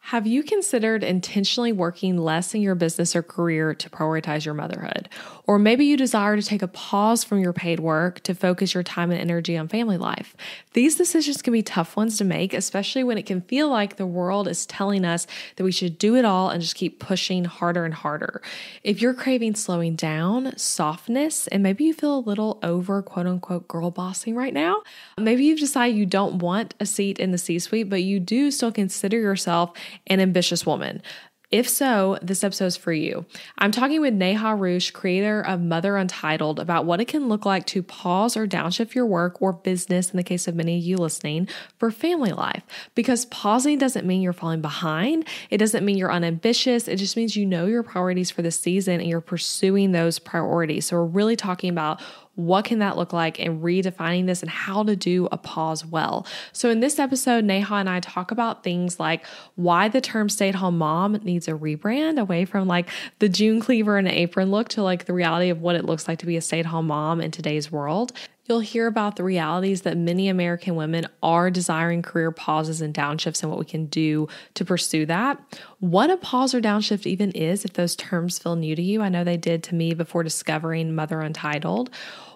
Have you considered intentionally working less in your business or career to prioritize your motherhood? Or maybe you desire to take a pause from your paid work to focus your time and energy on family life. These decisions can be tough ones to make, especially when it can feel like the world is telling us that we should do it all and just keep pushing harder and harder. If you're craving slowing down, softness, and maybe you feel a little over quote unquote girl bossing right now, maybe you've decided you don't want a seat in the C-suite, but you do still consider yourself an ambitious woman. If so, this episode is for you. I'm talking with Neha Rush, creator of Mother Untitled, about what it can look like to pause or downshift your work or business, in the case of many of you listening, for family life. Because pausing doesn't mean you're falling behind. It doesn't mean you're unambitious. It just means you know your priorities for the season and you're pursuing those priorities. So we're really talking about what can that look like and redefining this and how to do a pause well. So in this episode, Neha and I talk about things like why the term stay-at-home mom needs a rebrand away from like the June cleaver and an apron look to like the reality of what it looks like to be a stay-at-home mom in today's world. You'll hear about the realities that many American women are desiring career pauses and downshifts and what we can do to pursue that. What a pause or downshift even is, if those terms feel new to you. I know they did to me before discovering Mother Untitled.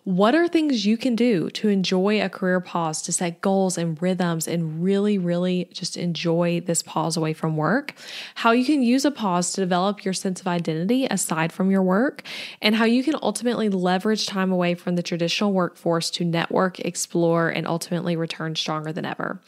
What are things you can do to enjoy a career pause, to set goals and rhythms and really, really just enjoy this pause away from work? How you can use a pause to develop your sense of identity aside from your work, and how you can ultimately leverage time away from the traditional workforce to network, explore, and ultimately return stronger than ever.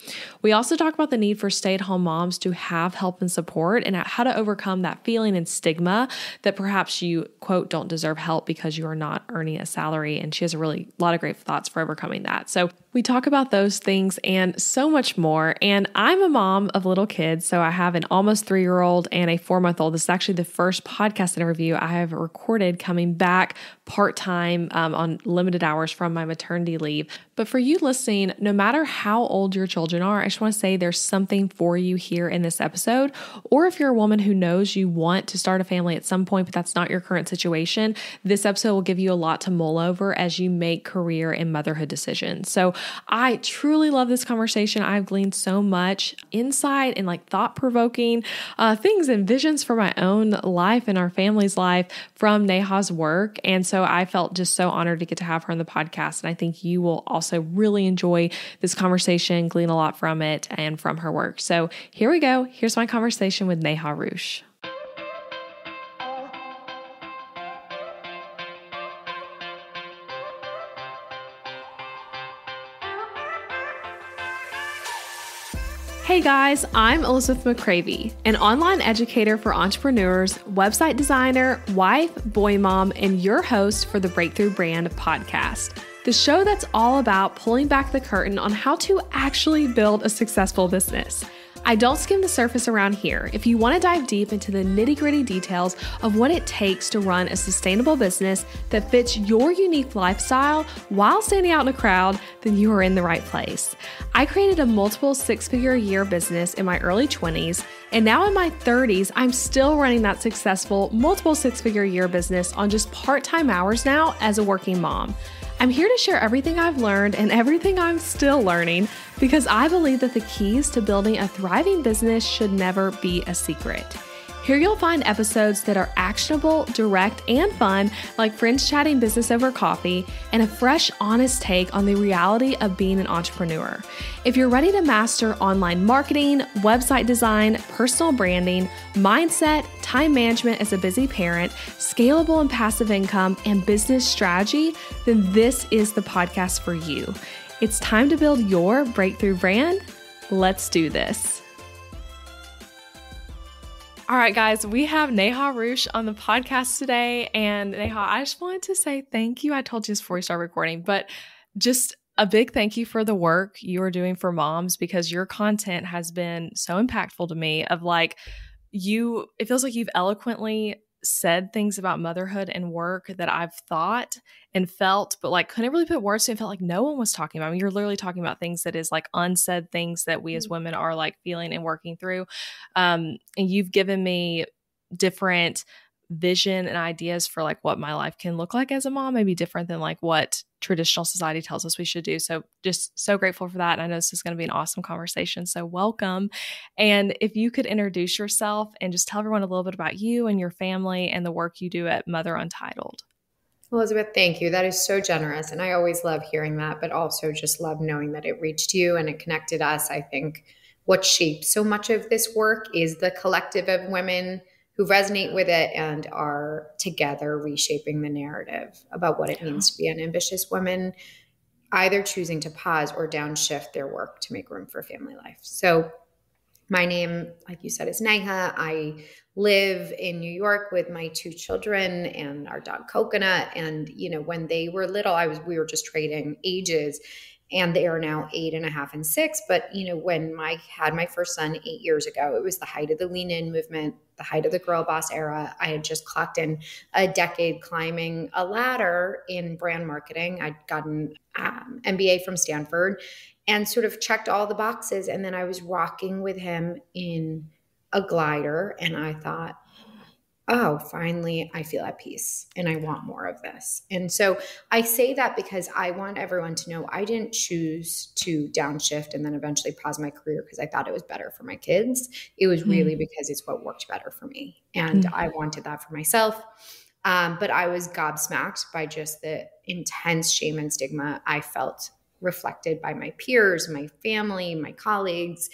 We also talk about the need for stay-at-home moms to have help and support and how to overcome that feeling and stigma that perhaps you, quote, don't deserve help because you are not earning a salary. And she has a lot of great thoughts for overcoming that. So we talk about those things and so much more. And I'm a mom of little kids. So I have an almost 3-year-old and a 4-month-old. This is actually the first podcast interview I have recorded coming back part-time on limited hours from my maternity leave. But for you listening, no matter how old your children are, I just want to say there's something for you here in this episode. Or if you're a woman who knows you want to start a family at some point, but that's not your current situation, this episode will give you a lot to mull over as you make career and motherhood decisions. So I truly love this conversation. I've gleaned so much insight and like thought-provoking things and visions for my own life and our family's life from Neha's work. And so I felt just so honored to get to have her on the podcast. And I think you will also really enjoy this conversation, glean a lot from it and from her work. So here we go. Here's my conversation with Neha Rush. Hey guys, I'm Elizabeth McCravey, an online educator for entrepreneurs, website designer, wife, boy mom, and your host for the Breakthrough Brand podcast, the show that's all about pulling back the curtain on how to actually build a successful business. I don't skim the surface around here. If you want to dive deep into the nitty-gritty details of what it takes to run a sustainable business that fits your unique lifestyle while standing out in a crowd, then you are in the right place. I created a multiple 6-figure-a-year business in my early 20s, and now in my 30s, I'm still running that successful multiple 6-figure-a-year business on just part-time hours now as a working mom. I'm here to share everything I've learned and everything I'm still learning because I believe that the keys to building a thriving business should never be a secret. Here you'll find episodes that are actionable, direct, and fun, like friends chatting business over coffee, and a fresh, honest take on the reality of being an entrepreneur. If you're ready to master online marketing, website design, personal branding, mindset, time management as a busy parent, scalable and passive income, and business strategy, then this is the podcast for you. It's time to build your breakthrough brand. Let's do this. All right, guys, we have Neha Rush on the podcast today. And Neha, I just wanted to say thank you. I told you this before we start recording, but just a big thank you for the work you are doing for moms, because your content has been so impactful to me of like it feels like you've eloquently said things about motherhood and work that I've thought and felt, but like couldn't really put words to it. Felt like no one was talking about. I mean, you're literally talking about things that is like unsaid things that we as women are like feeling and working through. And you've given me different vision and ideas for like what my life can look like as a mom may be different than like what traditional society tells us we should do. So just so grateful for that. And I know this is going to be an awesome conversation. So welcome. And if you could introduce yourself and just tell everyone a little bit about you and your family and the work you do at Mother Untitled. Elizabeth, thank you. That is so generous. And I always love hearing that, but also just love knowing that it reached you and it connected us. I think what shapes so much of this work is the collective of women who resonate with it and are together reshaping the narrative about what it means to be an ambitious woman, either choosing to pause or downshift their work to make room for family life. So my name, like you said, is Neha. I live in New York with my two children and our dog Coconut. And, when they were little, we were just trading ages, and they are now 8.5 and 6. But, when I had my first son 8 years ago, it was the height of the lean in movement, the height of the girl boss era. I had just clocked in a decade climbing a ladder in brand marketing. I'd gotten MBA from Stanford and sort of checked all the boxes. And then I was rocking with him in a glider. And I thought, oh, finally, I feel at peace and I want more of this. And so I say that because I want everyone to know I didn't choose to downshift and then eventually pause my career because I thought it was better for my kids. It was really because it's what worked better for me. And I wanted that for myself. But I was gobsmacked by just the intense shame and stigma I felt reflected by my peers, my family, my colleagues.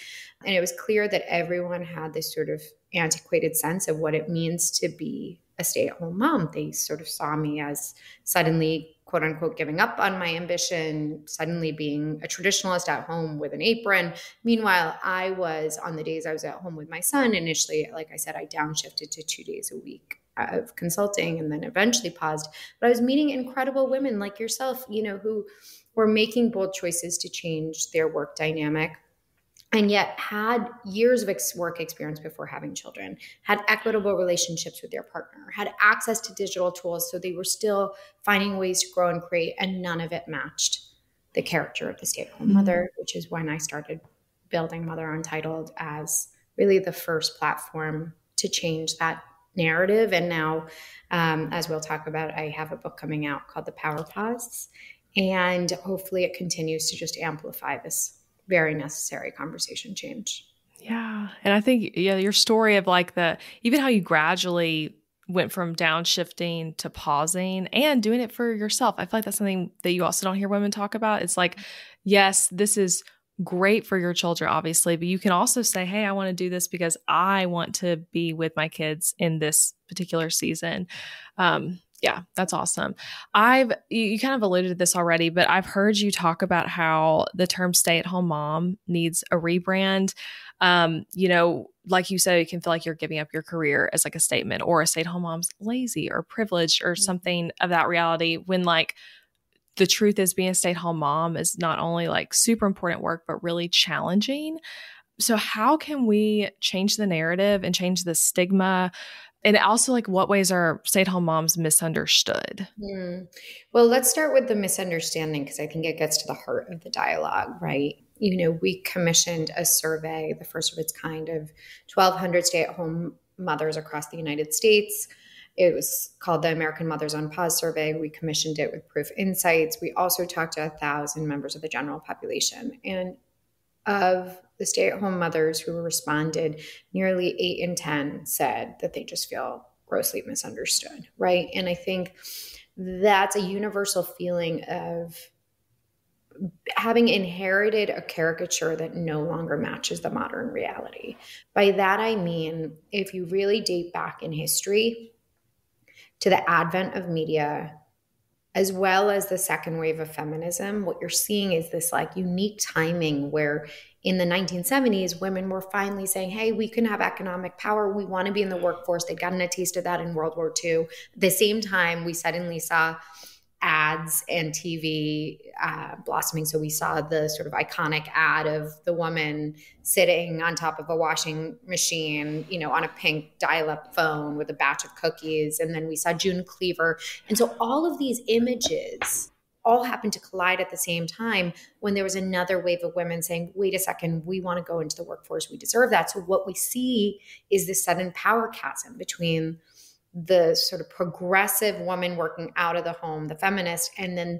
And it was clear that everyone had this sort of antiquated sense of what it means to be a stay-at-home mom. They sort of saw me as suddenly, quote unquote, giving up on my ambition, suddenly being a traditionalist at home with an apron. Meanwhile, I was, on the days I was at home with my son, initially, like I said, I downshifted to 2 days a week of consulting and then eventually paused. But I was meeting incredible women like yourself, who were making bold choices to change their work dynamic and yet had years of work experience before having children, had equitable relationships with their partner, had access to digital tools. So they were still finding ways to grow and create, and none of it matched the character of the stay-at-home mother, which is when I started building Mother Untitled as really the first platform to change that narrative. And now, as we'll talk about, I have a book coming out called The Power Pause. And hopefully it continues to just amplify this very necessary conversation change. Yeah. And I think, your story of like even how you gradually went from downshifting to pausing and doing it for yourself. I feel like that's something that you also don't hear women talk about. It's like, yes, this is great for your children, obviously, but you can also say, hey, I want to do this because I want to be with my kids in this particular season. Yeah, that's awesome. You kind of alluded to this already, but I've heard you talk about how the term stay-at-home mom needs a rebrand. Like you said, it can feel like you're giving up your career as like a statement, or a stay-at-home mom's lazy or privileged or something of that reality, when like the truth is being a stay-at-home mom is not only like super important work, but really challenging. So how can we change the narrative and change the stigma? And also, like, what ways are stay-at-home moms misunderstood? Well, let's start with the misunderstanding, because I think it gets to the heart of the dialogue, right? We commissioned a survey, the first of its kind, of 1,200 stay-at-home mothers across the United States. It was called the American Mothers on Pause Survey. We commissioned it with Proof Insights. We also talked to 1,000 members of the general population. And of the stay-at-home mothers who responded, nearly 8 in 10 said that they just feel grossly misunderstood, right? And I think that's a universal feeling of having inherited a caricature that no longer matches the modern reality. By that, I mean, if you really date back in history to the advent of media, as well as the second wave of feminism, what you're seeing is this like unique timing where in the 1970s, women were finally saying, hey, we can have economic power. We want to be in the workforce. They'd gotten a taste of that in World War II. At the same time, we suddenly saw ads and TV blossoming. So we saw the sort of iconic ad of the woman sitting on top of a washing machine, on a pink dial-up phone with a batch of cookies. And then we saw June Cleaver. And so all of these images all happened to collide at the same time when there was another wave of women saying, wait a second, we want to go into the workforce. We deserve that. So what we see is this sudden power chasm between the sort of progressive woman working out of the home, the feminist, and then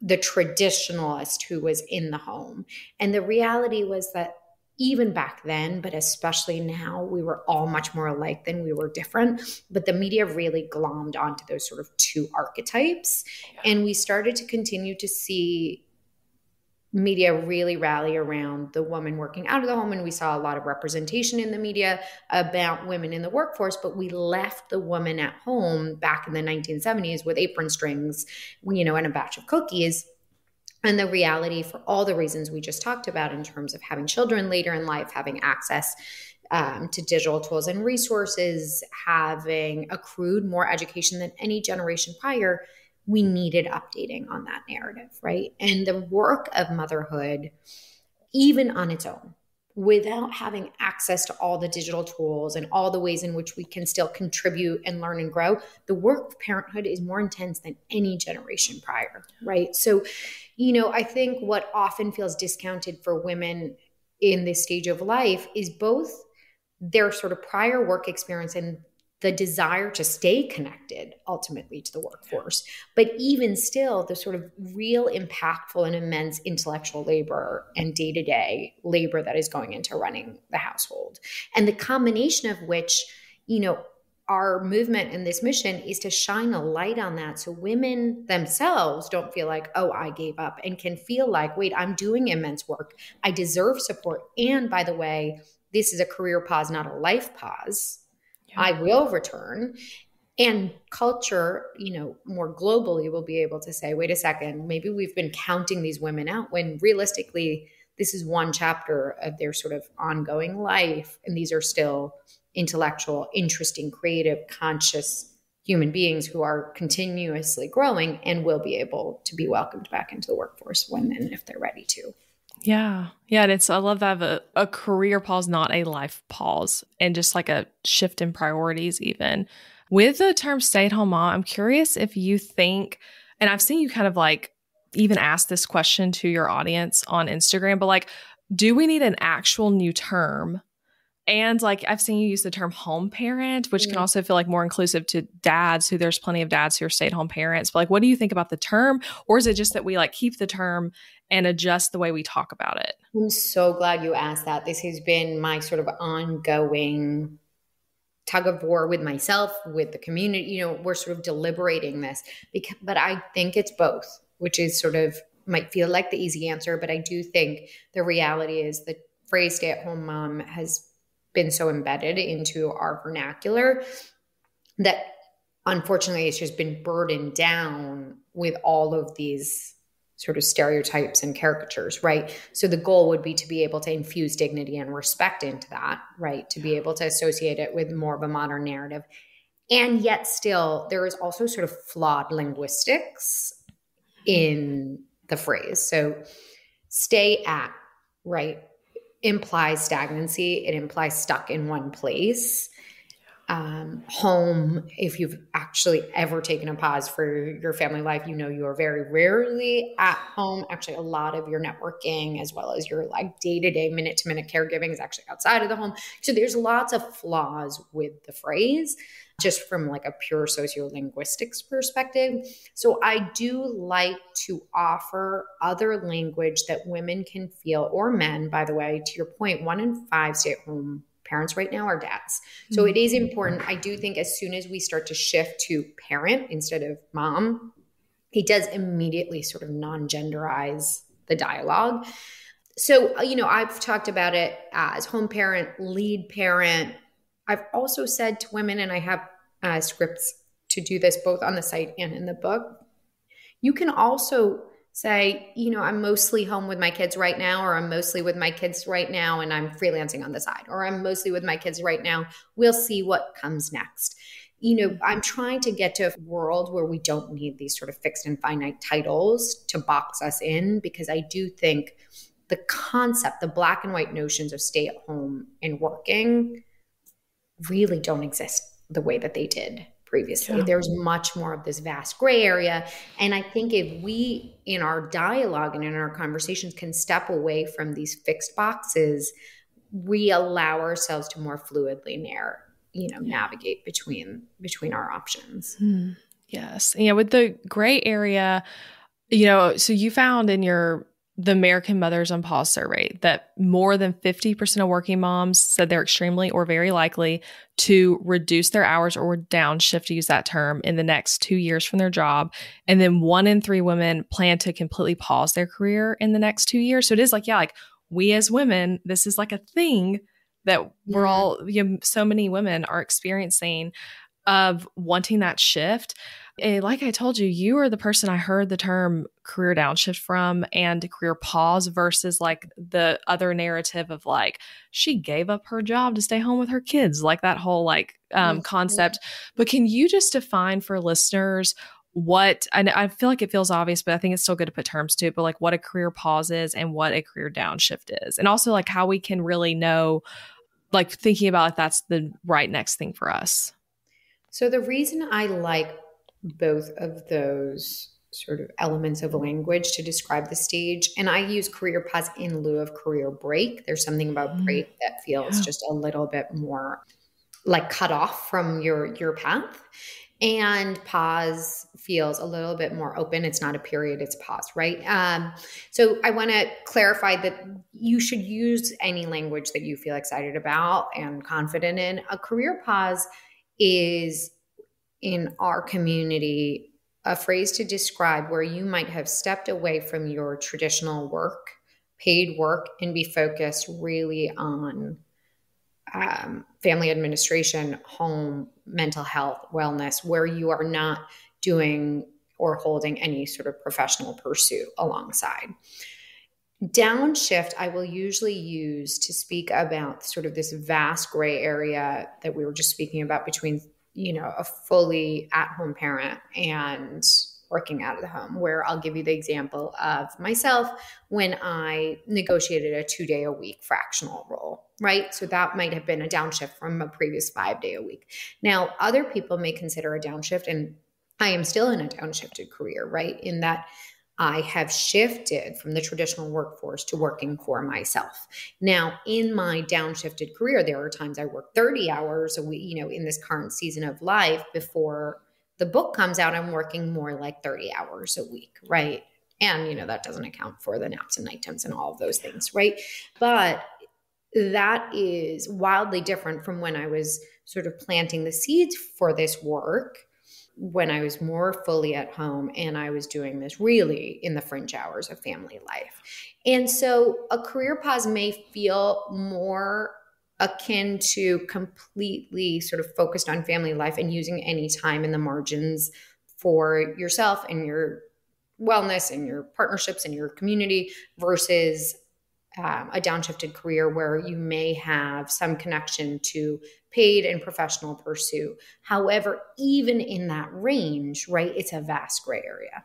the traditionalist who was in the home. And the reality was that even back then, but especially now, we were all much more alike than we were different. But the media really glommed onto those sort of two archetypes. And we started to continue to see media really rally around the woman working out of the home. And we saw a lot of representation in the media about women in the workforce, but we left the woman at home back in the 1970s with apron strings, and a batch of cookies. And the reality, for all the reasons we just talked about in terms of having children later in life, having access to digital tools and resources, having accrued more education than any generation prior, we needed updating on that narrative, right? And the work of motherhood, even on its own, without having access to all the digital tools and all the ways in which we can still contribute and learn and grow, the work of parenthood is more intense than any generation prior, right? So, I think what often feels discounted for women in this stage of life is both their sort of prior work experience and the desire to stay connected ultimately to the workforce, but even still the sort of real impactful and immense intellectual labor and day-to-day labor that is going into running the household. And the combination of which, our movement and this mission is to shine a light on that so women themselves don't feel like, oh, I gave up, and can feel like, wait, I'm doing immense work. I deserve support. And by the way, this is a career pause, not a life pause. I will return. And culture, more globally will be able to say, wait a second, maybe we've been counting these women out when realistically, this is one chapter of their sort of ongoing life. And these are still intellectual, interesting, creative, conscious human beings who are continuously growing and will be able to be welcomed back into the workforce when and if they're ready to. Yeah. Yeah. And I love that a career pause, not a life pause, and just like a shift in priorities even. With the term stay-at-home mom, I'm curious if you think, and I've seen you kind of like even ask this question to your audience on Instagram, but like, do we need an actual new term? And like, I've seen you use the term home parent, which can also feel like more inclusive to dads, who there's plenty of dads who are stay-at-home parents. But like, what do you think about the term? Or is it just that we like keep the term and adjust the way we talk about it? I'm so glad you asked that. This has been my sort of ongoing tug of war with myself, with the community. We're sort of deliberating this, but I think it's both, which is sort of might feel like the easy answer. But I do think the reality is the phrase stay-at-home mom has been so embedded into our vernacular that unfortunately it's just been burdened down with all of these sort of stereotypes and caricatures, right? So the goal would be to be able to infuse dignity and respect into that, right? To be able to associate it with more of a modern narrative. And yet still, there is also sort of flawed linguistics in the phrase. So stay at, right, implies stagnancy. It implies stuck in one place. Home, if you've actually ever taken a pause for your family life, you are very rarely at home. Actually, a lot of your networking as well as your like day-to-day, minute-to-minute caregiving is actually outside of the home. So there's lots of flaws with the phrase, just from like a pure sociolinguistics perspective. So I do like to offer other language that women can feel, or men, by the way, to your point, 1 in 5 stay-at-home parents right now are dads. So it is important. I do think as soon as we start to shift to parent instead of mom, it does immediately sort of non-genderize the dialogue. So, I've talked about it as home parent, lead parent. I've also said to women, and I have scripts to do this both on the site and in the book, you can also say, I'm mostly home with my kids right now, or I'm mostly with my kids right now and I'm freelancing on the side, or I'm mostly with my kids right now. We'll see what comes next. I'm trying to get to a world where we don't need these sort of fixed and finite titles to box us in, because I do think the concept, the black and white notions of stay at home and working really don't exist the way that they did previously. Yeah. There's much more of this vast gray area. And I think if we, in our dialogue and in our conversations, can step away from these fixed boxes, we allow ourselves to more fluidly navigate between our options. Yes. Yeah. With the gray area, so you found in the American Mothers on Pause survey that more than 50% of working moms said they're extremely or very likely to reduce their hours or downshift, to use that term, in the next 2 years from their job. And then 1 in 3 women plan to completely pause their career in the next 2 years. So it is like, we as women, this is like a thing that we're all, so many women are experiencing, of wanting that shift. And like I told you, you are the person I heard the term career downshift from, and career pause, versus like the other narrative of like, she gave up her job to stay home with her kids, like that whole concept. But can you just define for listeners and I feel like it feels obvious, but I think it's still good to put terms to it, but like what a career pause is and what a career downshift is, and also like how we can really know, like thinking about if that's the right next thing for us. So the reason I like both of those sort of elements of language to describe the stage, and I use career pause in lieu of career break. There's something about break that feels just a little bit more like cut off from your path. And pause feels a little bit more open. It's not a period, it's pause, right? So I want to clarify that you should use any language that you feel excited about and confident in. A career pause is, in our community, a phrase to describe where you might have stepped away from your traditional work, paid work, and be focused really on family administration, home, mental health, wellness, where you are not doing or holding any sort of professional pursuit alongside. Downshift, I will usually use to speak about sort of this vast gray area that we were just speaking about between, a fully at-home parent and working out of the home, where I'll give you the example of myself when I negotiated a 2-day-a-week fractional role, right? So that might have been a downshift from a previous 5-day-a-week. Now, other people may consider a downshift, and I am still in a downshifted career, right? In that I have shifted from the traditional workforce to working for myself. Now, in my downshifted career, there are times I work 30 hours a week, in this current season of life. Before the book comes out, I'm working more like 30 hours a week, right? And, that doesn't account for the naps and night times and all of those things, right? But that is wildly different from when I was sort of planting the seeds for this work, when I was more fully at home and I was doing this really in the fringe hours of family life. And so a career pause may feel more akin to completely sort of focused on family life and using any time in the margins for yourself and your wellness and your partnerships and your community, versus a downshifted career where you may have some connection to paid and professional pursuit. However, even in that range, right, it's a vast gray area,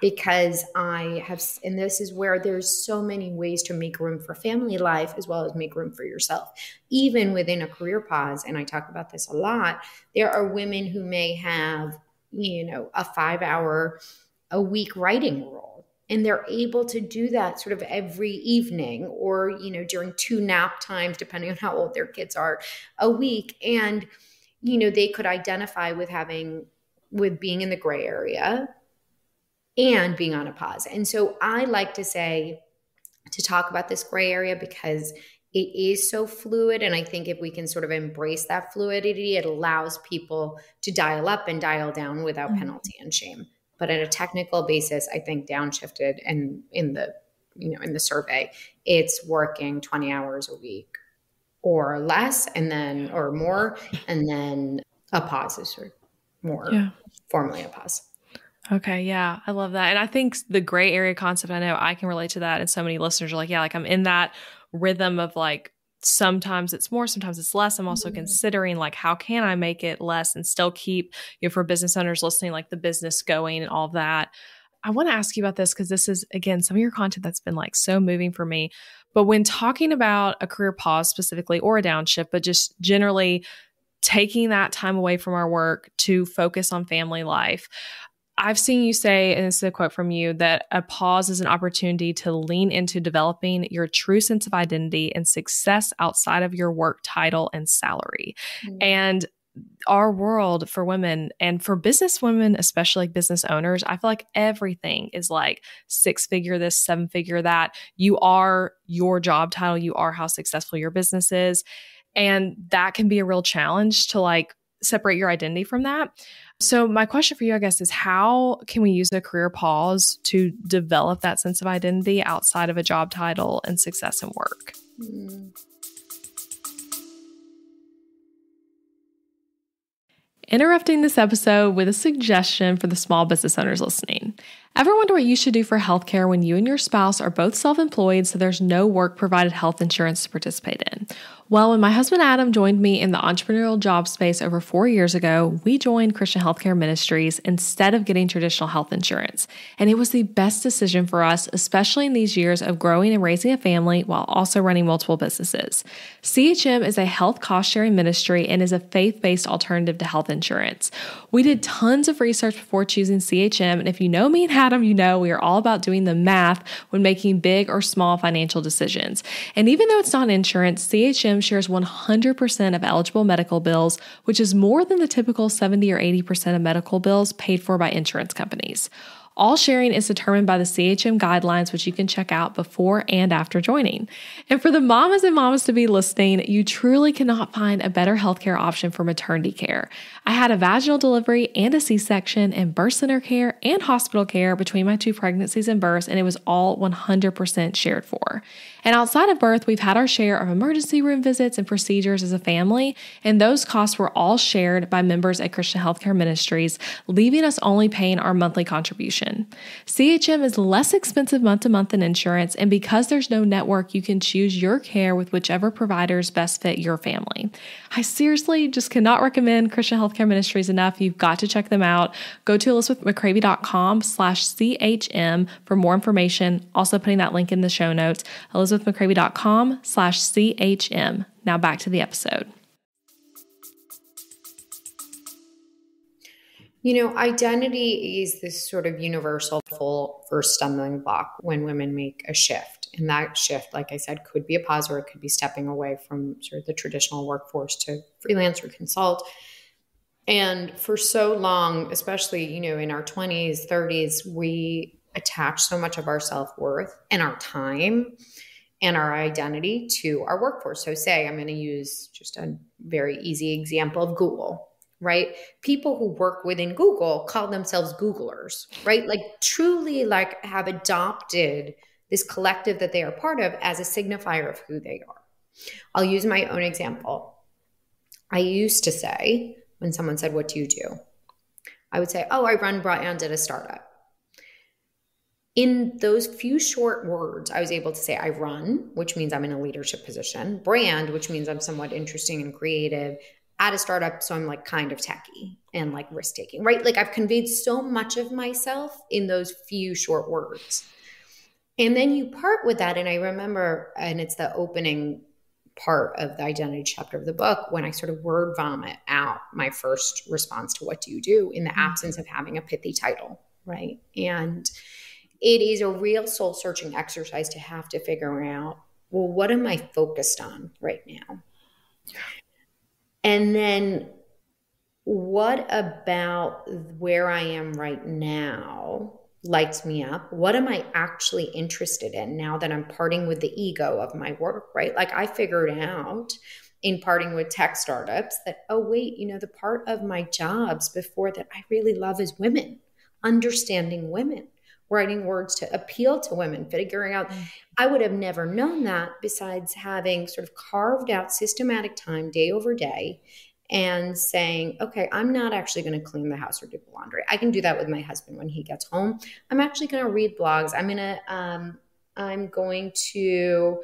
because and this is where there's so many ways to make room for family life as well as make room for yourself. Even within a career pause, and I talk about this a lot, there are women who may have, a 5-hour a week writing role. And they're able to do that sort of every evening or, during 2 nap times, depending on how old their kids are, a week. And, they could identify with being in the gray area and being on a pause. And so I like to talk about this gray area because it is so fluid. And I think if we can sort of embrace that fluidity, it allows people to dial up and dial down without penalty and shame. But at a technical basis, I think downshifted, and in the survey, it's working 20 hours a week or less, or more, and then a pause is sort of more formally a pause. Okay. Yeah. I love that. And I think the gray area concept, I know I can relate to that. And so many listeners are like, yeah, like I'm in that rhythm of like, sometimes it's more, sometimes it's less. I'm also considering like, how can I make it less and still keep, for business owners listening, like the business going and all of that. I want to ask you about this because this is, again, some of your content that's been like so moving for me. But when talking about a career pause specifically, or a downshift, but just generally taking that time away from our work to focus on family life, I've seen you say, and this is a quote from you, that a pause is an opportunity to lean into developing your true sense of identity and success outside of your work title and salary. And our world for women and for business women, especially like business owners, I feel like everything is like 6-figure this, 7-figure that. You are your job title, you are how successful your business is. And that can be a real challenge to like separate your identity from that. So my question for you, I guess, is how can we use a career pause to develop that sense of identity outside of a job title and success in work? Interrupting this episode with a suggestion for the small business owners listening. Ever wonder what you should do for healthcare when you and your spouse are both self-employed, so there's no work-provided health insurance to participate in? Well, when my husband Adam joined me in the entrepreneurial job space over 4 years ago, we joined Christian Healthcare Ministries instead of getting traditional health insurance. And it was the best decision for us, especially in these years of growing and raising a family while also running multiple businesses. CHM is a health cost-sharing ministry and is a faith-based alternative to health insurance. We did tons of research before choosing CHM, and if you know me and Adam, you know we are all about doing the math when making big or small financial decisions. And even though it's not insurance, CHM shares 100% of eligible medical bills, which is more than the typical 70 or 80% of medical bills paid for by insurance companies. All sharing is determined by the CHM guidelines, which you can check out before and after joining. And for the mamas and mamas to be listening, you truly cannot find a better healthcare option for maternity care. I had a vaginal delivery and a C-section and birth center care and hospital care between my 2 pregnancies and births, and it was all 100% shared for. And outside of birth, we've had our share of emergency room visits and procedures as a family, and those costs were all shared by members at Christian Healthcare Ministries, leaving us only paying our monthly contribution. CHM is less expensive month to month than insurance, and because there's no network, you can choose your care with whichever providers best fit your family. I seriously just cannot recommend Christian Healthcare Ministries enough. You've got to check them out. Go to elizabethmccravy.com/CHM for more information. Also putting that link in the show notes, elizabethmccravy.com/CHM. Now back to the episode. You know, identity is this sort of universal first stumbling block when women make a shift. And that shift, like I said, could be a pause or it could be stepping away from sort of the traditional workforce to freelance or consult. And for so long, especially, you know, in our 20s, 30s, we attach so much of our self-worth and our time and our identity to our workforce. So say, I'm going to use just a very easy example of Google. Right? People who work within Google call themselves Googlers, right? Like truly like have adopted this collective that they are part of as a signifier of who they are. I'll use my own example. I used to say, when someone said, "What do you do?" I would say, "Oh, I run brand at a startup." In those few short words, I was able to say I run, which means I'm in a leadership position, brand, which means I'm somewhat interesting and creative, at a startup, so I'm like kind of techie and like risk taking, right? Like I've conveyed so much of myself in those few short words. And then you part with that. And I remember, and it's the opening part of the identity chapter of the book, when I sort of word vomit out my first response to what do you do in the absence of having a pithy title, right? And it is a real soul searching exercise to have to figure out, well, what am I focused on right now? And then what about where I am right now lights me up? What am I actually interested in now that I'm parting with the ego of my work, right? Like I figured out in parting with tech startups that, oh, wait, you know, the part of my jobs before that I really love is women, understanding women, writing words to appeal to women, figuring out, I would have never known that besides having sort of carved out systematic time day over day and saying, okay, I'm not actually going to clean the house or do the laundry. I can do that with my husband when he gets home. I'm actually going to read blogs. I'm going to,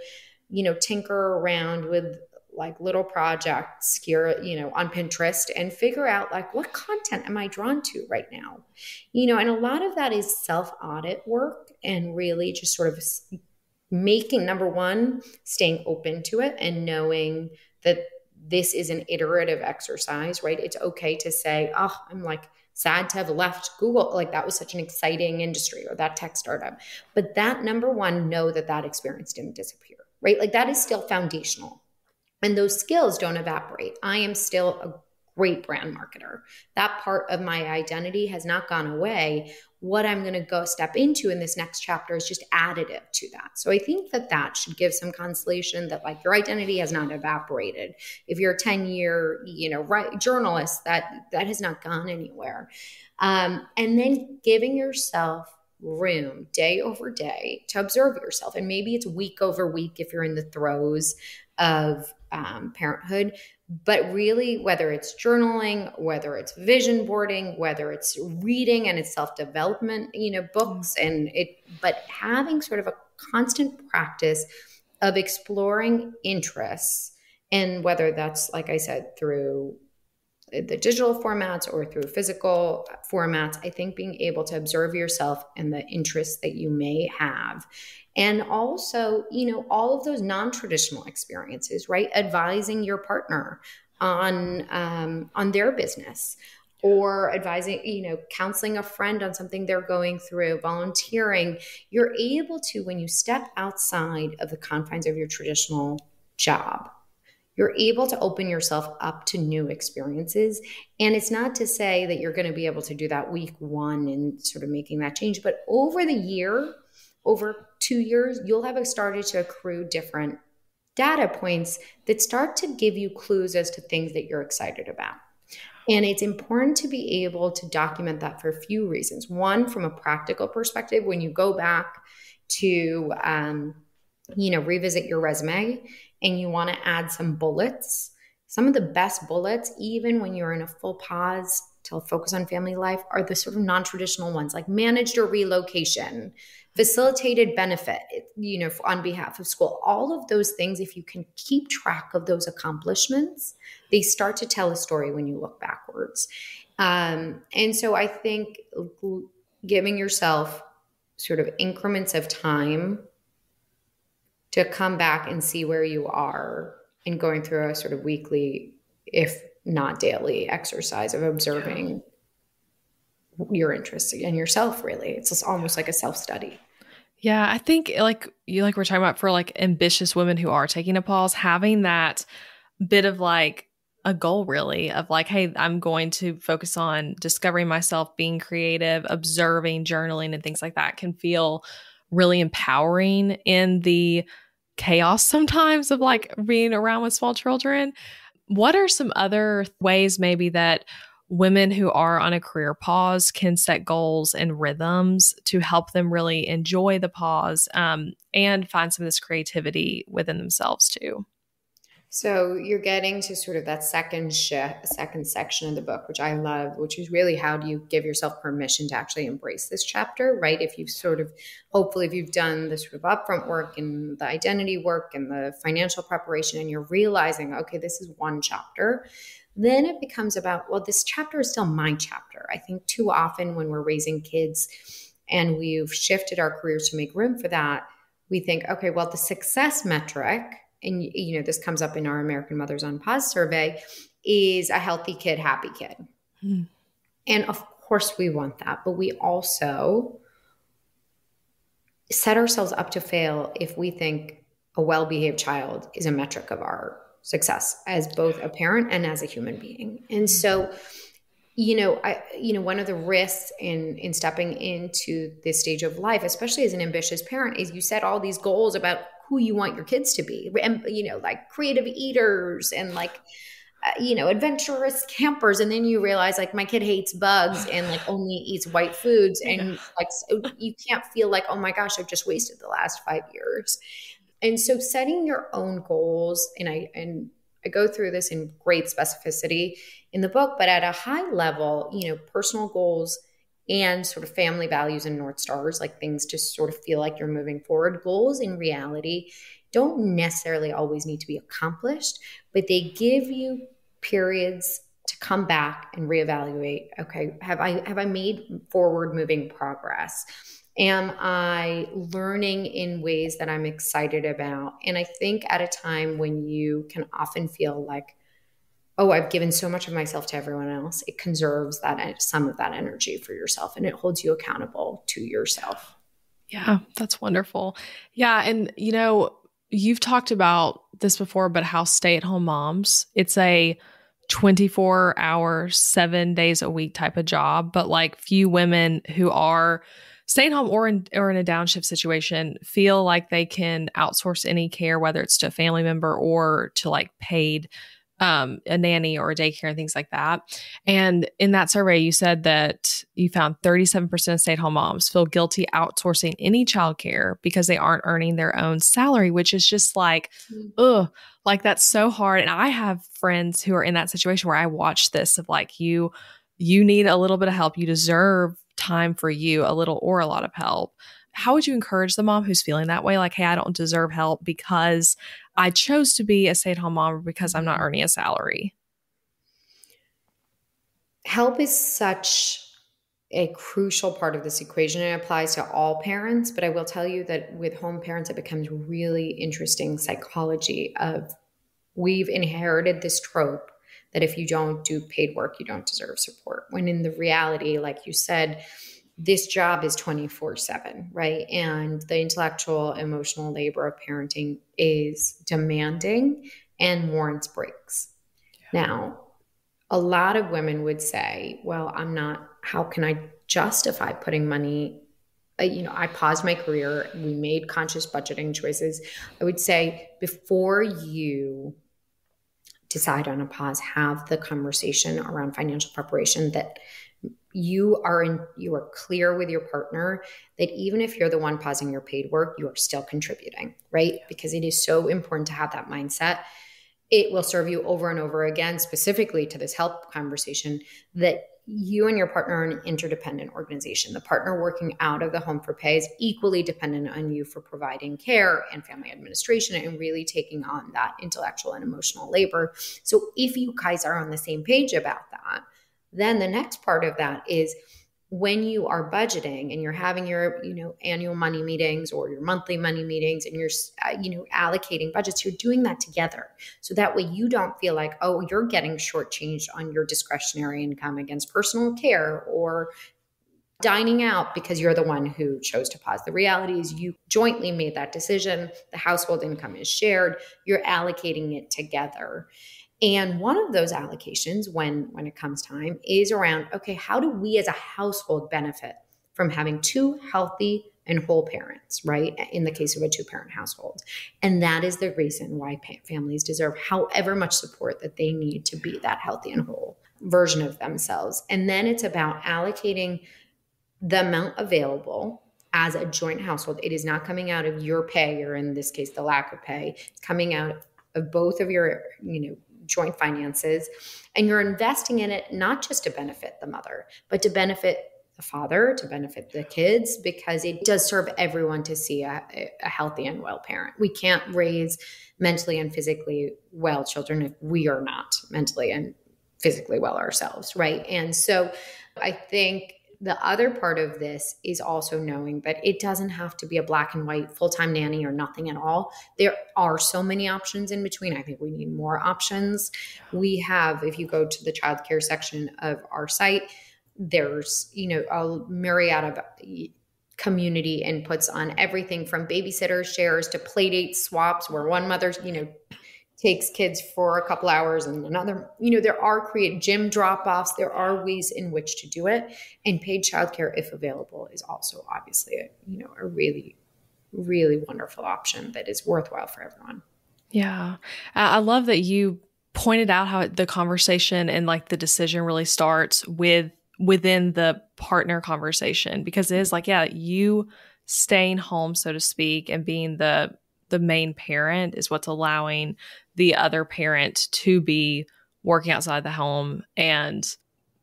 you know, tinker around with like little projects here, you know, on Pinterest and figure out like, what content am I drawn to right now? You know, and a lot of that is self-audit work and really just sort of making, number one, staying open to it and knowing that this is an iterative exercise, right? It's okay to say, oh, I'm like sad to have left Google. Like that was such an exciting industry or that tech startup. But that number one, know that that experience didn't disappear, right? Like that is still foundational. And those skills don't evaporate. I am still a great brand marketer. That part of my identity has not gone away. What I'm going to go step into in this next chapter is just additive to that. So I think that that should give some consolation that like your identity has not evaporated. If you're a 10-year, journalist, that has not gone anywhere. And then giving yourself room day over day to observe yourself. And maybe it's week over week if you're in the throes of parenthood. But really, whether it's journaling, whether it's vision boarding, whether it's reading and it's self-development, books but having sort of a constant practice of exploring interests, and whether that's, like I said, through the digital formats or through physical formats, I think being able to observe yourself and the interests that you may have. And also, all of those non-traditional experiences, right? Advising your partner on their business, or advising, counseling a friend on something they're going through, volunteering. You're able to, when you step outside of the confines of your traditional job, you're able to open yourself up to new experiences. And it's not to say that you're going to be able to do that week one and sort of making that change, but over the year, over 2 years, you'll have started to accrue different data points that start to give you clues as to things that you're excited about. And it's important to be able to document that for a few reasons. One, from a practical perspective, when you go back to, revisit your resume and you want to add some bullets, some of the best bullets, even when you're in a full pause to focus on family life, are the sort of non-traditional ones, like managed a relocation, facilitated benefit, on behalf of school. All of those things, if you can keep track of those accomplishments, they start to tell a story when you look backwards. And so I think giving yourself sort of increments of time to come back and see where you are, and going through a sort of weekly, if not daily, exercise of observing your interests and yourself, really. It's just almost like a self-study. Yeah, I think like we're talking about for like ambitious women who are taking a pause, having that bit of like a goal really of like, hey, I'm going to focus on discovering myself, being creative, observing, journaling, and things like that can feel really empowering in the chaos sometimes of like being around with small children. What are some other ways maybe that women who are on a career pause can set goals and rhythms to help them really enjoy the pause and find some of this creativity within themselves too? So you're getting to sort of that second section of the book, which I love, which is really how do you give yourself permission to actually embrace this chapter, right? If you've hopefully if you've done the sort of upfront work and the identity work and the financial preparation, and you're realizing, okay, this is one chapter, then it becomes about, well, this chapter is still my chapter. I think too often when we're raising kids and we've shifted our careers to make room for that, we think, okay, well, the success metric, and this comes up in our American Mothers on Pause survey, is a healthy kid, happy kid. And of course we want that, but we also set ourselves up to fail if we think a well-behaved child is a metric of our success as both a parent and as a human being. And so, one of the risks in stepping into this stage of life, especially as an ambitious parent, is you set all these goals about who you want your kids to be, and, like creative eaters and like, adventurous campers. And then you realize like my kid hates bugs and like only eats white foods. And like, so you can't feel like, oh my gosh, I've just wasted the last 5 years. And so setting your own goals, and I go through this in great specificity in the book, but at a high level, personal goals and sort of family values and North Stars, like things to sort of feel like you're moving forward. Goals in reality don't necessarily always need to be accomplished, but they give you periods to come back and reevaluate. Okay, have I made forward moving progress? Am I learning in ways that I'm excited about? And I think at a time when you can often feel like, oh, I've given so much of myself to everyone else, it conserves some of that energy for yourself, and it holds you accountable to yourself. Yeah, that's wonderful. Yeah. And, you've talked about this before, but how stay-at-home moms, it's a 24 hours, 7 days a week type of job. But like few women who are staying home or in a downshift situation feel like they can outsource any care, whether it's to a family member or to like paid a nanny or a daycare and things like that. And in that survey, you said that you found 37% of stay-at-home moms feel guilty outsourcing any childcare because they aren't earning their own salary, which is just like, ugh, like that's so hard. And I have friends who are in that situation where I watch this of like, you need a little bit of help. You deserve time for you, a little or a lot of help. How would you encourage the mom who's feeling that way? Like, hey, I don't deserve help because I chose to be a stay-at-home mom or because I'm not earning a salary. Help is such a crucial part of this equation. It applies to all parents, but I will tell you that with home parents, it becomes really interesting psychology of we've inherited this trope that if you don't do paid work, you don't deserve support. When in the reality, like you said, this job is 24/7, right? And the intellectual, emotional labor of parenting is demanding and warrants breaks. Yeah. Now, a lot of women would say, well, how can I justify putting money? I paused my career. We made conscious budgeting choices. I would say before you decide on a pause, have the conversation around financial preparation that you are clear with your partner that even if you're the one pausing your paid work, you are still contributing, right? Because it is so important to have that mindset. It will serve you over and over again, specifically to this help conversation, that you and your partner are an interdependent organization. The partner working out of the home for pay is equally dependent on you for providing care and family administration and really taking on that intellectual and emotional labor. So if you guys are on the same page about that, then the next part of that is when you are budgeting and you're having your, annual money meetings or your monthly money meetings and you're, allocating budgets, you're doing that together. So that way you don't feel like, oh, you're getting shortchanged on your discretionary income against personal care or dining out because you're the one who chose to pause. The reality is you jointly made that decision. The household income is shared. You're allocating it together. And one of those allocations when it comes time is around, okay, how do we as a household benefit from having two healthy and whole parents, right? In the case of a two-parent household. And that is the reason why families deserve however much support that they need to be that healthy and whole version of themselves. And then it's about allocating the amount available as a joint household. It is not coming out of your pay, or in this case, the lack of pay. It's coming out of both of your, joint finances, and you're investing in it not just to benefit the mother, but to benefit the father, to benefit the kids, because it does serve everyone to see a healthy and well parent. We can't raise mentally and physically well children if we are not mentally and physically well ourselves, right? And so I think the other part of this is also knowing that it doesn't have to be a black and white full-time nanny or nothing at all. There are so many options in between. I think we need more options. We have, if you go to the childcare section of our site, there's, a myriad of community inputs on everything from babysitter shares to play date swaps where one mother, takes kids for a couple hours and another, there are gym drop-offs. There are ways in which to do it. And paid childcare, if available, is also obviously a really, really wonderful option that is worthwhile for everyone. Yeah. I love that you pointed out how the conversation and like the decision really starts within the partner conversation, because it is like, yeah, you staying home, so to speak, and being the main parent is what's allowing the other parent to be working outside the home. And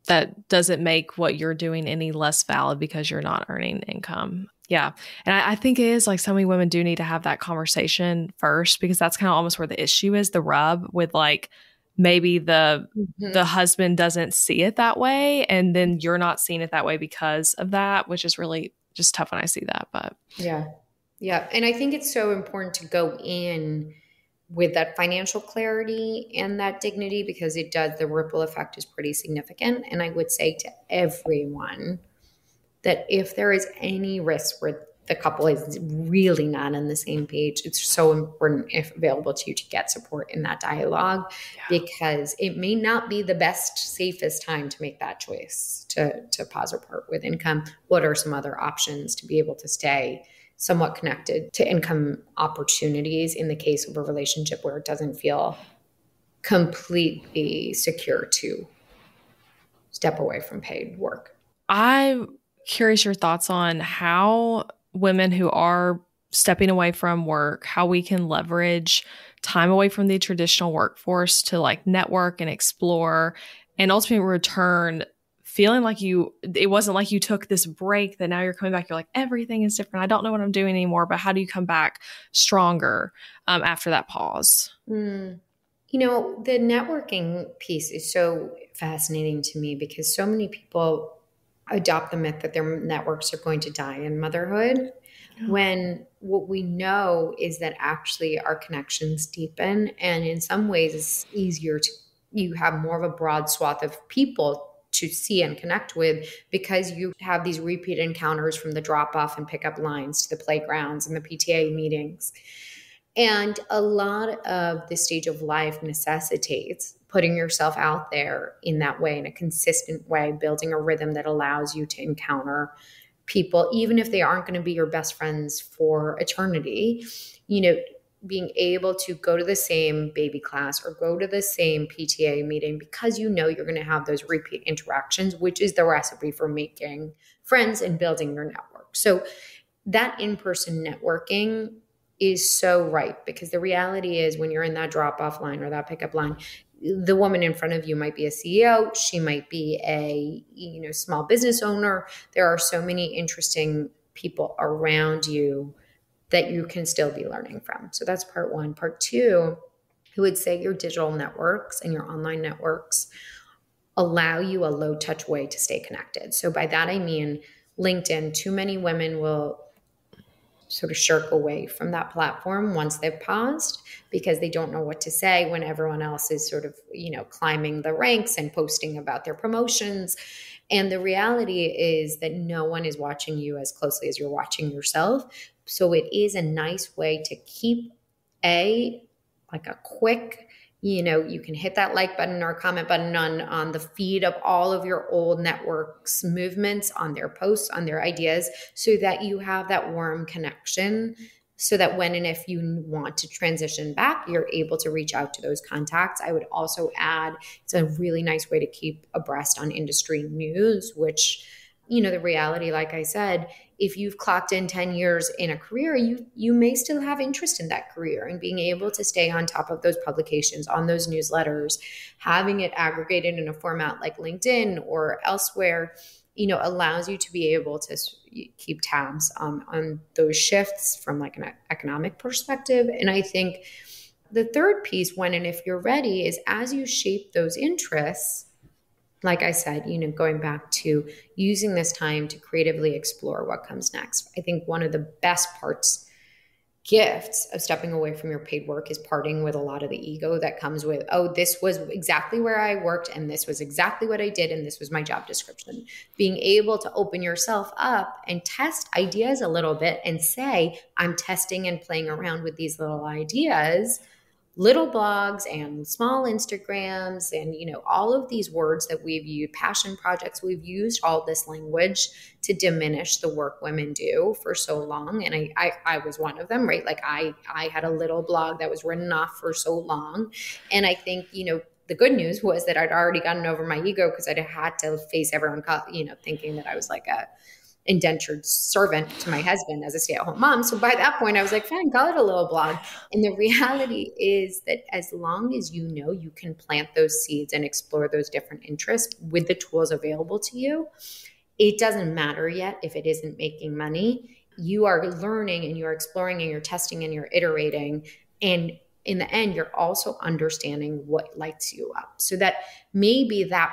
that doesn't make what you're doing any less valid because you're not earning income. Yeah. And I think it is like so many women do need to have that conversation first, because that's kind of almost where the issue is, the rub with like maybe the husband doesn't see it that way. And then you're not seeing it that way because of that, which is really just tough when I see that. But yeah. Yeah. And I think it's so important to go in with that financial clarity and that dignity, because the ripple effect is pretty significant. And I would say to everyone that if there is any risk where the couple is really not on the same page, it's so important, if available to you, to get support in that dialogue, because it may not be the best, safest time to make that choice to pause or part with income. What are some other options to be able to stay somewhat connected to income opportunities in the case of a relationship where it doesn't feel completely secure to step away from paid work? I'm curious your thoughts on how women who are stepping away from work, how we can leverage time away from the traditional workforce to like network and explore and ultimately return feeling like it wasn't like you took this break that now you're coming back. You're like, everything is different. I don't know what I'm doing anymore, but how do you come back stronger after that pause? The networking piece is so fascinating to me because so many people adopt the myth that their networks are going to die in motherhood, when what we know is that actually our connections deepen, and in some ways it's easier to, you have more of a broad swath of people to see and connect with because you have these repeat encounters from the drop off and pickup lines to the playgrounds and the PTA meetings. And a lot of the stage of life necessitates putting yourself out there in that way, in a consistent way, building a rhythm that allows you to encounter people, even if they aren't going to be your best friends for eternity. Being able to go to the same baby class or go to the same PTA meeting because you're going to have those repeat interactions, which is the recipe for making friends and building your network. So that in-person networking is so right, because the reality is when you're in that drop-off line or that pickup line, the woman in front of you might be a CEO, she might be a small business owner. There are so many interesting people around you that you can still be learning from. So that's part one. Part two, I would say your digital networks and your online networks allow you a low-touch way to stay connected. So by that I mean LinkedIn. Too many women will sort of shirk away from that platform once they've paused because they don't know what to say when everyone else is sort of, climbing the ranks and posting about their promotions. And the reality is that no one is watching you as closely as you're watching yourself. So it is a nice way to keep a quick, you can hit that like button or comment button on the feed of all of your old networks movements, on their posts, on their ideas, so that you have that warm connection, so that when and if you want to transition back, you're able to reach out to those contacts. I would also add, it's a really nice way to keep abreast on industry news, which, the reality, like I said, if you've clocked in 10 years in a career, you may still have interest in that career, and being able to stay on top of those publications, on those newsletters, having it aggregated in a format like LinkedIn or elsewhere, allows you to be able to keep tabs on those shifts from like an economic perspective. And I think the third piece, when and if you're ready, is as you shape those interests, like I said, going back to using this time to creatively explore what comes next. I think one of the best gifts of stepping away from your paid work is parting with a lot of the ego that comes with, oh, this was exactly where I worked, and this was exactly what I did, and this was my job description. Being able to open yourself up and test ideas a little bit and say, I'm testing and playing around with these little ideas, little blogs and small Instagrams and, all of these words that we've used, passion projects, we've used all this language to diminish the work women do for so long. And I was one of them, right? Like I had a little blog that was written off for so long. And I think, the good news was that I'd already gotten over my ego because I had to face everyone, thinking that I was like a indentured servant to my husband as a stay-at-home mom. So by that point, I was like, fine, call it a little blog. And the reality is that as long as you can plant those seeds and explore those different interests with the tools available to you, it doesn't matter yet if it isn't making money. You are learning and you're exploring and you're testing and you're iterating. And in the end, you're also understanding what lights you up, so that maybe that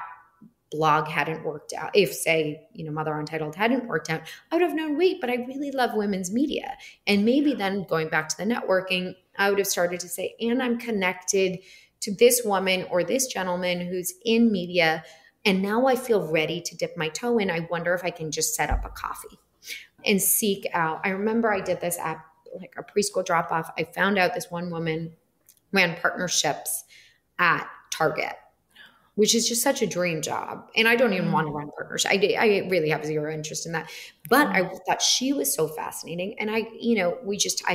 blog hadn't worked out. If say, Mother Untitled hadn't worked out, I would have known, wait, but I really love women's media. And maybe then going back to the networking, I would have started to say, and I'm connected to this woman or this gentleman who's in media. And now I feel ready to dip my toe in. I wonder if I can just set up a coffee. and seek out. I remember I did this at like a preschool drop off. I found out this one woman ran partnerships at Target, which is just such a dream job. And I don't even want to run partnerships. I really have zero interest in that. But I thought she was so fascinating. And I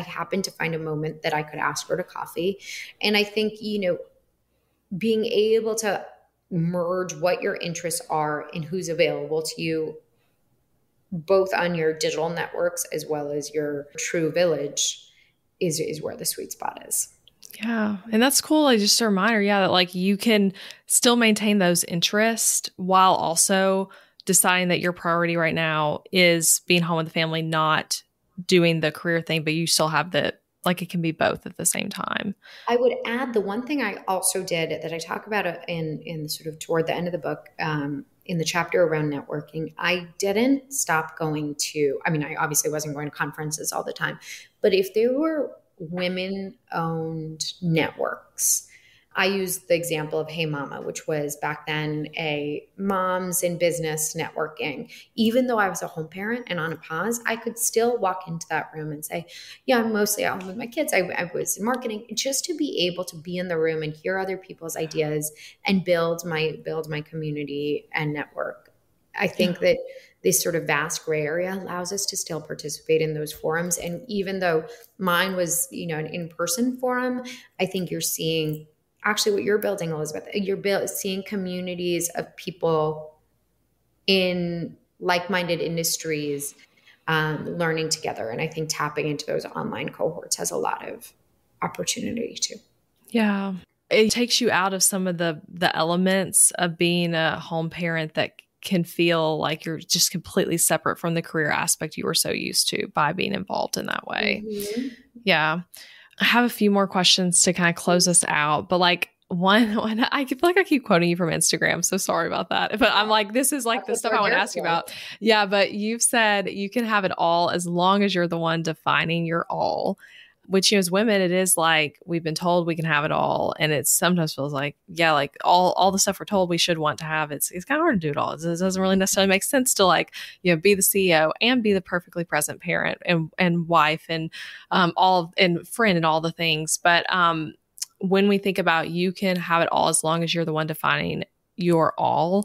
happened to find a moment that I could ask her to coffee. And I think, being able to merge what your interests are and who's available to you, both on your digital networks as well as your true village, is where the sweet spot is. Yeah. And that's cool. Like, just a reminder, that like you can still maintain those interests while also deciding that your priority right now is being home with the family, not doing the career thing, but you still have it can be both at the same time. I would add the one thing I also did that I talk about in sort of toward the end of the book, in the chapter around networking. I didn't stop going to, I obviously wasn't going to conferences all the time, but if there were women-owned networks, I used the example of Hey Mama, which was back then a moms in business networking. Even though I was a home parent and on a pause, I could still walk into that room and say, yeah, I'm mostly at home with my kids. I was in marketing, just to be able to be in the room and hear other people's ideas and build my community and network. I think that this sort of vast gray area allows us to still participate in those forums. And even though mine was, an in-person forum, I think you're seeing actually what you're building, Elizabeth. You're seeing communities of people in like-minded industries learning together. And I think tapping into those online cohorts has a lot of opportunity too. Yeah. It takes you out of some of the elements of being a home parent that can feel like you're just completely separate from the career aspect you were so used to by being involved in that way. Mm-hmm. Yeah. I have a few more questions to kind of close us out, but like one, I feel like I keep quoting you from Instagram. So sorry about that. But I'm like, this is like the stuff I want to ask you about. Yeah. But you've said you can have it all as long as you're the one defining your all, which, as women, it is like we've been told we can have it all. And it sometimes feels like, like all the stuff we're told we should want to have, it's kind of hard to do it all. It doesn't really necessarily make sense to be the CEO and be the perfectly present parent and wife and and friend and all the things. But when we think about you can have it all as long as you're the one defining your all,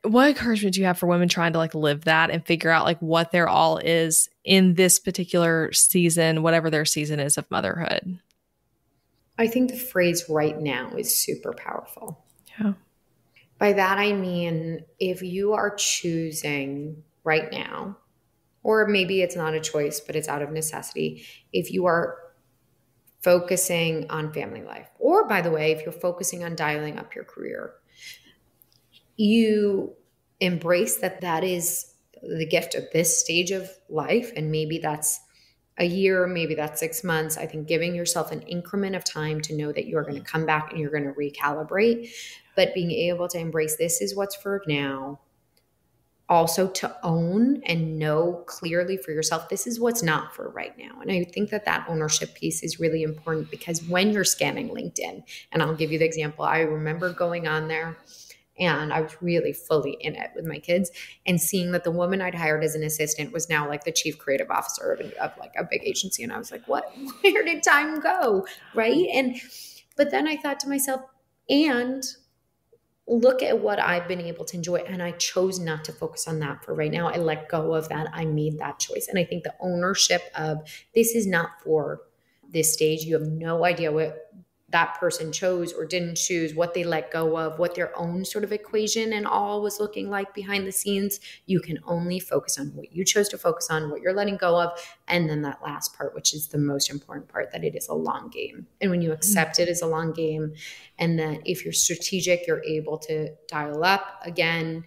what encouragement do you have for women trying to live that and figure out what their all is in this particular season, whatever their season is of motherhood? I think the phrase right now is super powerful. Yeah. By that, I mean, if you are choosing right now, or maybe it's not a choice, but it's out of necessity, if you are focusing on family life, or by the way, if you're focusing on dialing up your career, you embrace that is the gift of this stage of life. And maybe that's a year, maybe that's 6 months. I think giving yourself an increment of time to know that you're going to come back and you're going to recalibrate, but being able to embrace this is what's for now. Also to own and know clearly for yourself, this is what's not for right now. And I think that ownership piece is really important, because when you're scanning LinkedIn, and I'll give you the example, I remember going on there and I was really fully in it with my kids and seeing that the woman I'd hired as an assistant was now the chief creative officer of a big agency. And I was like, what, where did time go? Right. But then I thought to myself, and look at what I've been able to enjoy. And I chose not to focus on that for right now. I let go of that. I made that choice. And I think the ownership of this is not for this stage. You have no idea what that person chose or didn't choose, what they let go of, what their own sort of equation and all was looking like behind the scenes. You can only focus on what you chose to focus on, what you're letting go of. And then that last part, which is the most important part, that it is a long game. And when you accept it as a long game, and that if you're strategic, you're able to dial up again,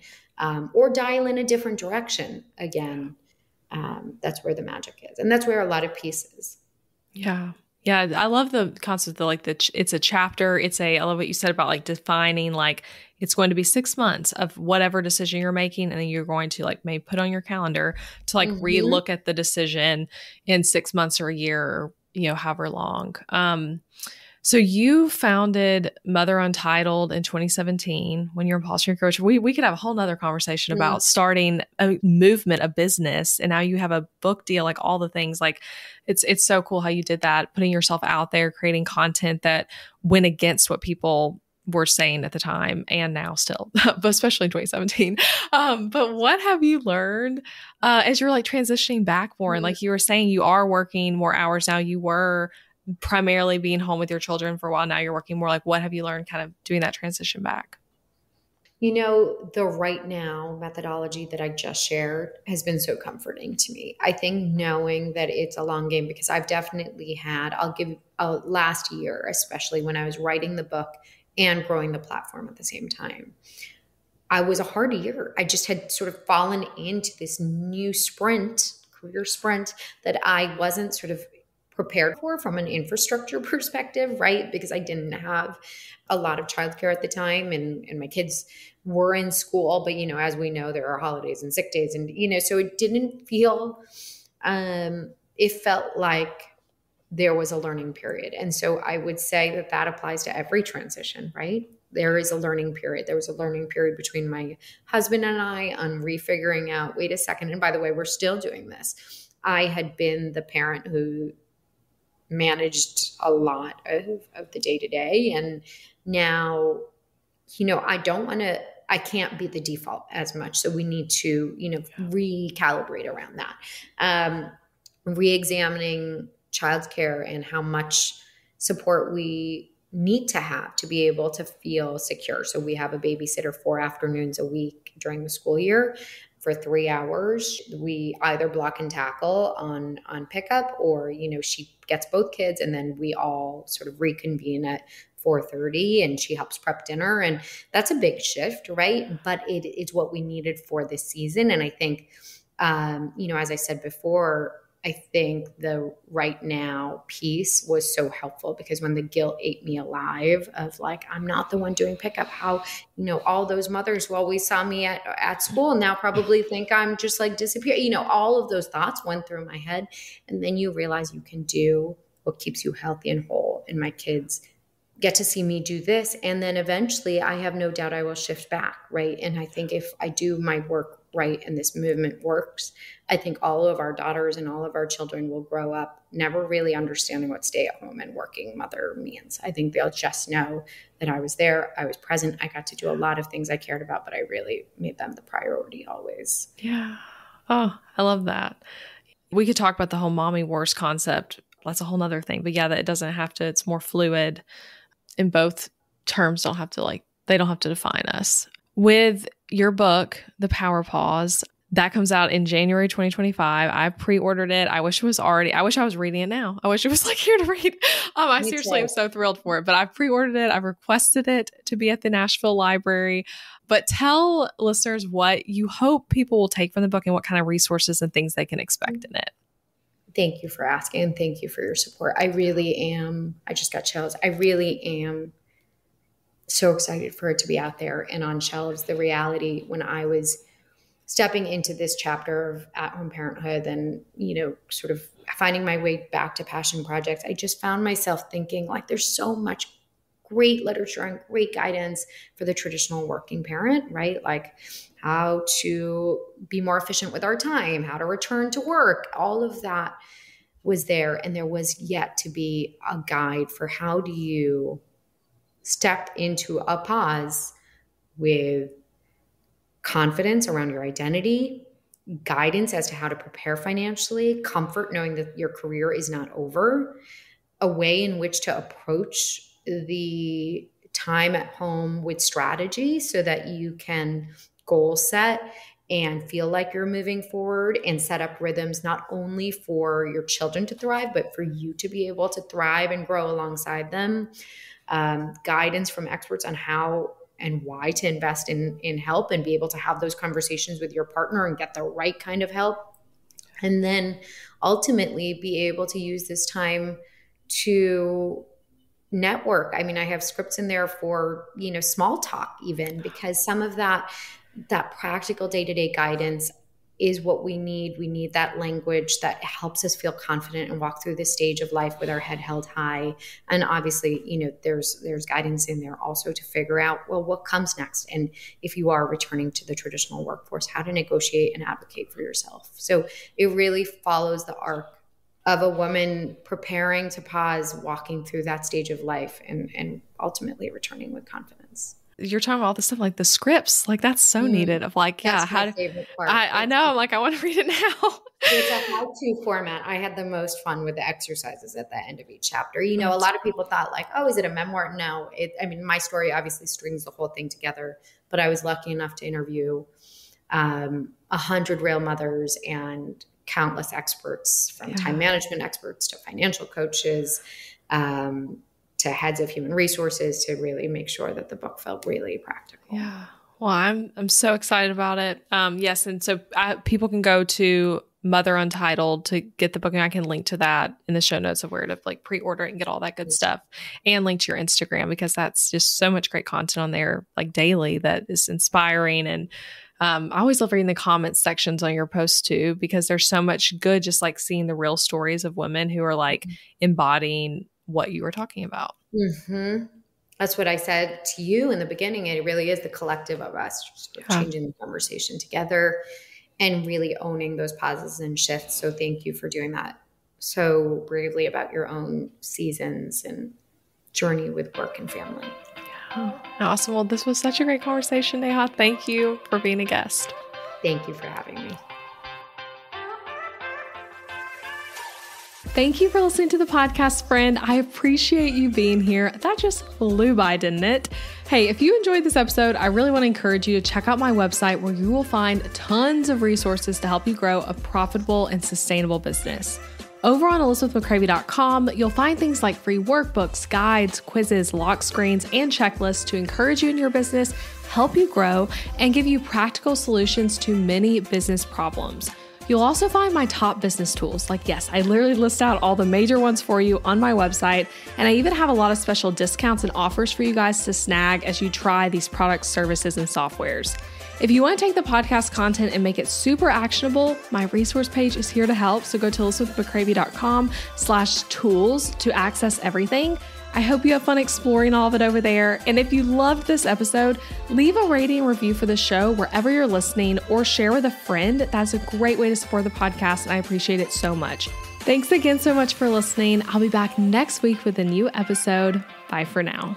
or dial in a different direction again. That's where the magic is. And that's where a lot of peace is. Yeah. Yeah, I love the concept of it's a chapter. I love what you said about defining it's going to be 6 months of whatever decision you're making, and then you're going to maybe put on your calendar to relook at the decision in 6 months or a year, or however long. So you founded Mother Untitled in 2017 when you're imposter coach. We could have a whole nother conversation about starting a movement, a business, and now you have a book deal, like all the things. Like it's so cool how you did that, putting yourself out there, creating content that went against what people were saying at the time and now still, but especially in 2017. But what have you learned as you're like transitioning back more? And like you were saying, you are working more hours now. You were primarily being home with your children for a while. Now you're working more. Like, what have you learned kind of doing that transition back? You know, the right now methodology that I just shared has been so comforting to me. I think knowing that it's a long game, because I've definitely had, I'll give a last year, especially when I was writing the book and growing the platform at the same time. I was a hard year. I just had sort of fallen into this new career sprint that I wasn't sort of prepared for from an infrastructure perspective, right? Because I didn't have a lot of childcare at the time and my kids were in school, but as we know, there are holidays and sick days and, so it didn't feel, it felt like there was a learning period. And so I would say that applies to every transition, right? There is a learning period. There was a learning period between my husband and I on refiguring out, wait a second. And by the way, we're still doing this. I had been the parent who managed a lot of the day-to-day. And now, I can't be the default as much. So we need to, recalibrate around that. Re-examining childcare and how much support we need to have to be able to feel secure. So we have a babysitter 4 afternoons a week during the school year for 3 hours. We either block and tackle on pickup or, she gets both kids and then we all sort of reconvene at 4:30 and she helps prep dinner. And that's a big shift, right? But it's what we needed for this season. And I think, as I said before, I think the right now piece was so helpful because when the guilt ate me alive of like, I'm not the one doing pickup, how, all those mothers who always saw me at school now probably think I'm just like disappear. All of those thoughts went through my head. And then you realize you can do what keeps you healthy and whole. And my kids get to see me do this. And then eventually I have no doubt I will shift back. Right. And I think if I do my work right and this movement works, I think all of our daughters and all of our children will grow up never really understanding what stay at home and working mother means. I think they'll just know that I was there, I was present, I got to do a lot of things I cared about, but I really made them the priority always. Yeah. Oh, I love that. We could talk about the whole mommy wars concept. That's a whole nother thing. But yeah, that it doesn't have to, it's more fluid. In both terms they don't have to define us. With your book, The Power Pause, that comes out in January 2025. I pre-ordered it. I wish I was reading it now. I wish it was like here to read. I seriously am so thrilled for it, but I've pre-ordered it. I've requested it to be at the Nashville Library. But tell listeners what you hope people will take from the book and what kind of resources and things they can expect in it. Thank you for asking and thank you for your support. I really am. I just got chills. I really am so excited for it to be out there and on shelves. The reality when I was stepping into this chapter of at-home parenthood and, sort of finding my way back to passion projects, I just found myself thinking like there's so much great literature and great guidance for the traditional working parent, right? Like how to be more efficient with our time, how to return to work, all of that was there. And there was yet to be a guide for how do you step into a pause with confidence around your identity, guidance as to how to prepare financially, comfort knowing that your career is not over, a way in which to approach the time at home with strategy so that you can goal set and feel like you're moving forward and set up rhythms not only for your children to thrive, but for you to be able to thrive and grow alongside them. Guidance from experts on how and why to invest in help and be able to have those conversations with your partner and get the right kind of help. And then ultimately be able to use this time to network. I mean, I have scripts in there for, small talk even, because some of that practical day-to-day guidance is what we need. We need that language that helps us feel confident and walk through this stage of life with our head held high. And obviously, there's guidance in there also to figure out, well, what comes next? And if you are returning to the traditional workforce, how to negotiate and advocate for yourself. So it really follows the arc of a woman preparing to pause, walking through that stage of life, and ultimately returning with confidence. You're talking about all this stuff like the scripts, like that's so needed of like, That's yeah, my favorite part. I know. I'm like, I want to read it now. It's a how-to format. I had the most fun with the exercises at the end of each chapter. A lot of people thought like, oh, is it a memoir? No. My story obviously strings the whole thing together, but I was lucky enough to interview 100 real mothers and countless experts, from time management experts to financial coaches, to heads of human resources, to really make sure that the book felt really practical. Yeah. Well, I'm so excited about it. Yes. And so people can go to Mother Untitled to get the book, and I can link to that in the show notes of where to like pre-order it and get all that good stuff, and link to your Instagram, because that's just so much great content on there like daily that is inspiring. And I always love reading the comments sections on your posts too, because there's so much good, just like seeing the real stories of women who are like embodying what you were talking about. Mm-hmm. That's what I said to you in the beginning. It really is the collective of us just changing the conversation together and really owning those pauses and shifts. So thank you for doing that so bravely about your own seasons and journey with work and family. Yeah. Awesome. Well, this was such a great conversation, Neha. Thank you for being a guest. Thank you for having me. Thank you for listening to the podcast, friend. I appreciate you being here. That just flew by, didn't it? Hey, if you enjoyed this episode, I really want to encourage you to check out my website, where you will find tons of resources to help you grow a profitable and sustainable business. Over on ElizabethMcCravy.com, you'll find things like free workbooks, guides, quizzes, lock screens, and checklists to encourage you in your business, help you grow, and give you practical solutions to many business problems. You'll also find my top business tools. Like, yes, I literally list out all the major ones for you on my website. And I even have a lot of special discounts and offers for you guys to snag as you try these products, services, and softwares. If you want to take the podcast content and make it super actionable, my resource page is here to help. So go to elizabethmccravy.com/tools to access everything. I hope you have fun exploring all of it over there. And if you loved this episode, leave a rating and review for the show wherever you're listening, or share with a friend. That's a great way to support the podcast, and I appreciate it so much. Thanks again so much for listening. I'll be back next week with a new episode. Bye for now.